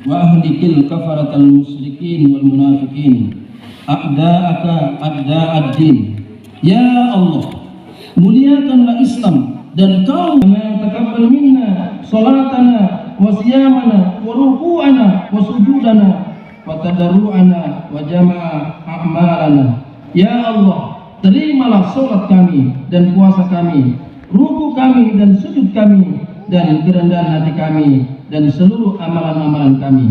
وأهلك الكفرة المشركين والمنافقين أعداءك أعداء الدين. Ya Allah, muliakanlah Islam dan Kau taqabbal minna salatana wa siyamana wa ruku'ana wa sujudana wa tadarru'ana wa jama'a a'malana. Ya Allah, terimalah salat kami dan puasa kami, ruku kami dan sujud kami, dan kerendahan hati kami dan seluruh amalan-amalan kami.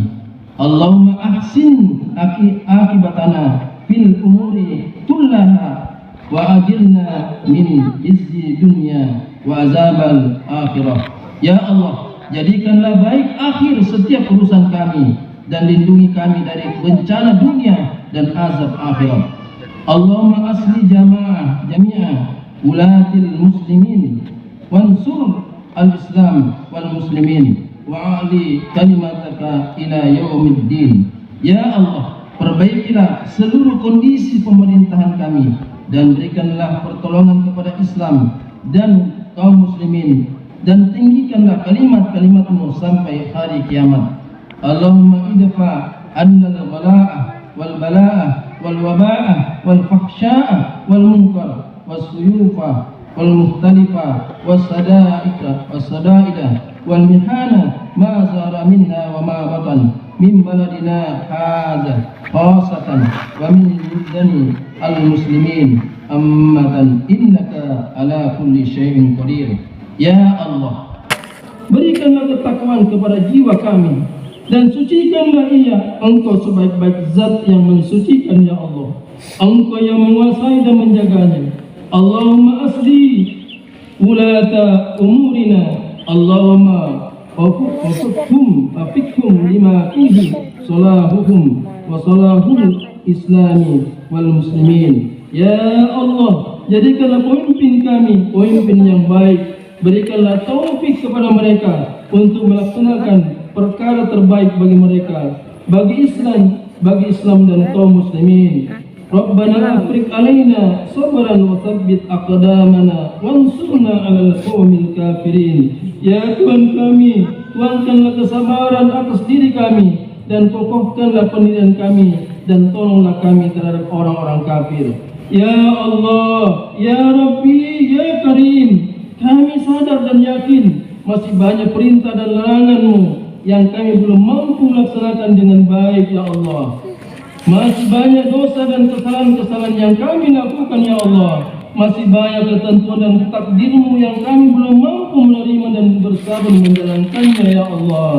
Allahumma ahsin akibatana fil umuri kullaha wa ajirna min izzi dunya wa azabal akhirah. Ya Allah, jadikanlah baik akhir setiap urusan kami dan lindungi kami dari bencana dunia dan azab akhirat. Allahumma asli jami'a ulatil muslimin wansur al-islam wal muslimin wa'ali kalimataka ila yaumiddin. Ya Allah, perbaikilah seluruh kondisi pemerintahan kami dan berikanlah pertolongan kepada Islam dan kaum muslimin, dan tinggikanlah kalimat-kalimatmu sampai hari kiamat. Allahumma idfa annal ghala'ah wal bala'ah wal waba'ah wal fahsya'ah wal munkar was suyufa wal mukhtalifah was sada'ida wal mihana ma zara minna wa ma batan min baladina hadza khasatan wa min buldani al-muslimin ammatan innaka ala kulli syai'in qadir. Ya Allah, berikanlah ketakwaan kepada jiwa kami dan sucikanlah ia. Engkau sebaik-baik zat yang mensucikan, ya Allah. Engkau yang menguasai dan menjaganya. Allahumma asli wulata umurina. Allahumma wafiqhum lima fihi salahuhum wa salahul islami wal muslimin. Ya Allah, jadikanlah pemimpin kami pemimpin yang baik. Berikanlah taufik kepada mereka untuk melaksanakan perkara terbaik bagi mereka, bagi Islam dan kaum muslimin. Rabbana afriq alaina sabran wa tsabbit aqdamana wansurna 'alal qaumil kafirin. Ya Tuhan kami, tuangkanlah kesabaran atas diri kami dan kokohkanlah pendirian kami dan tolonglah kami terhadap orang-orang kafir. Ya Allah, ya Rabbi, ya Karim, kami sadar dan yakin masih banyak perintah dan larangan-Mu yang kami belum mampu laksanakan dengan baik, ya Allah. Masih banyak dosa dan kesalahan-kesalahan yang kami lakukan, ya Allah. Masih banyak ketentuan dan takdir-Mu yang kami belum mampu menerima dan bersabar menjalankannya, ya Allah.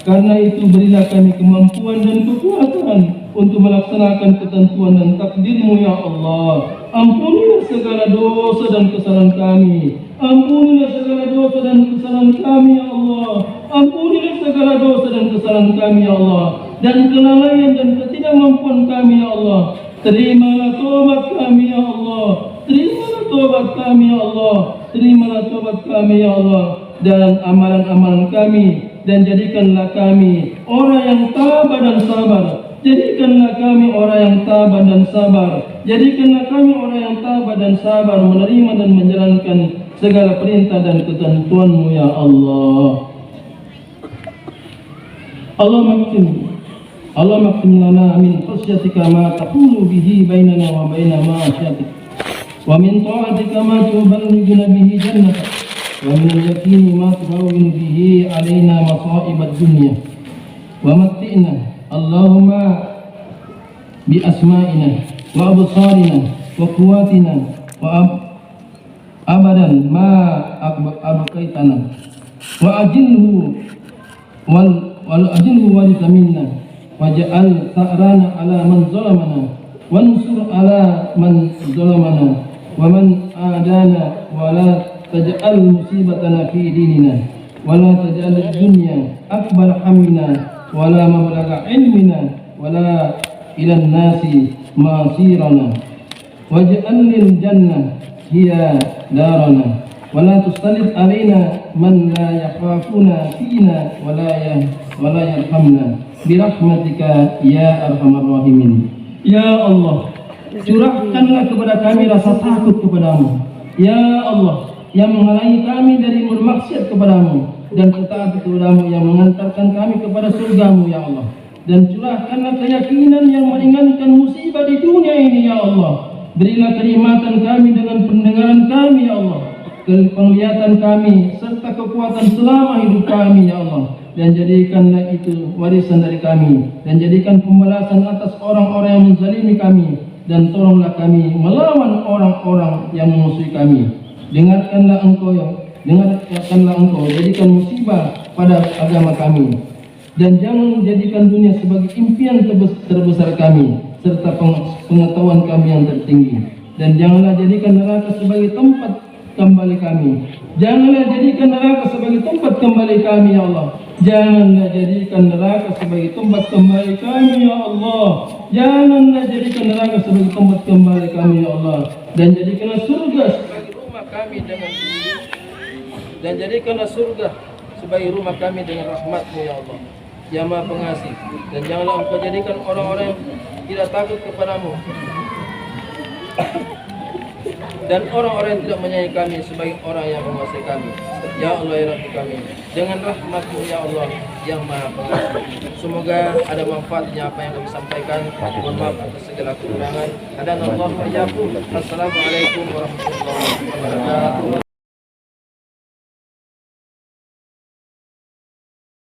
Karena itu berilah kami kemampuan dan kekuatan untuk melaksanakan ketentuan dan takdir-Mu, ya Allah. Ampunilah segala dosa dan kesalahan kami. Ampunilah segala dosa dan kesalahan kami, ya Allah. Ampunilah segala dosa dan kesalahan kami, ya Allah, dan kelalaian dan ketidakmampuan kami, ya Allah. Terimalah taubat kami, ya Allah. Terimalah taubat kami, ya Allah. Terimalah taubat kami, ya Allah, dan amalan-amalan kami, dan jadikanlah kami orang yang tabah dan sabar. Jadikanlah kami orang yang tabah dan sabar. Jadikanlah kami orang yang tabah dan sabar, menerima dan menjalankan segala perintah dan ketentuan-Mu, ya Allah. Allahumma qsim lana min khasyatika ma taqulu bihi bainana wa baina ma'asyatik, wa min ta'atika ma tuballighuna bihi jannatak, wa min al-yaqini ma tuhawwinu bihi alaina masa'ibad dunya, wa matti'na Allahumma bi asma'ina wa absarina wa quwwatina wa abadan ma abqaitana wa ajilhu wal ajilhu waritha minna waj'al ta'rana ala man zalamana wansur ala man zalamana wa man adana wa la taj'al musibatana fi dinina wa la taj'al ad-dunya akbar hammina wa la mablagha ilmina wa la ila an-nasi masirana waj'al lil jannah hiya darana wa la tusallit alaina man la yakhafuna fina wa la yarhamna birahmatika ya arhamar rahimin. Ya Allah, curahkanlah kepada kami rasa takut kepadamu. Ya Allah, yang menghalangi kami dari bermaksiat kepadamu dan taat kepadamu yang mengantarkan kami kepada surgamu ya Allah. Dan curahkanlah keyakinan yang meringankan musibah di dunia ini ya Allah. Berilah kenikmatan kami dengan pendengaran kami ya Allah, penglihatan kami serta kekuatan selama hidup kami ya Allah. Dan jadikanlah itu warisan dari kami, dan jadikan pembalasan atas orang-orang yang menzalimi kami, dan tolonglah kami melawan orang-orang yang memusuhi kami. Dengarkanlah engkau, jadikan musibah pada agama kami, dan jangan menjadikan dunia sebagai impian terbesar kami serta pengetahuan kami yang tertinggi. Dan janganlah jadikan neraka sebagai tempat kembali kami. Janganlah jadikan neraka sebagai tempat kembali kami ya Allah. Janganlah jadikan neraka sebagai tempat kembali kami ya Allah. Janganlah jadikan neraka sebagai tempat kembali kami ya Allah. Dan jadikanlah surga sebagai rumah kami dengan rahmat-Mu ya Allah, ya Maha Pengasih. Dan janganlah Engkau jadikan orang-orang yang tidak takut kepadamu dan orang-orang yang tidak menyayangi kami sebagai orang yang menguasai kami. Ya Allah ya Rabbi kami, dengan rahmat-Mu ya Allah yang Maha Pengasih. Semoga ada manfaatnya apa yang kami sampaikan. Mohon maaf atas segala kekurangan. Assalamualaikum warahmatullahi wabarakatuh.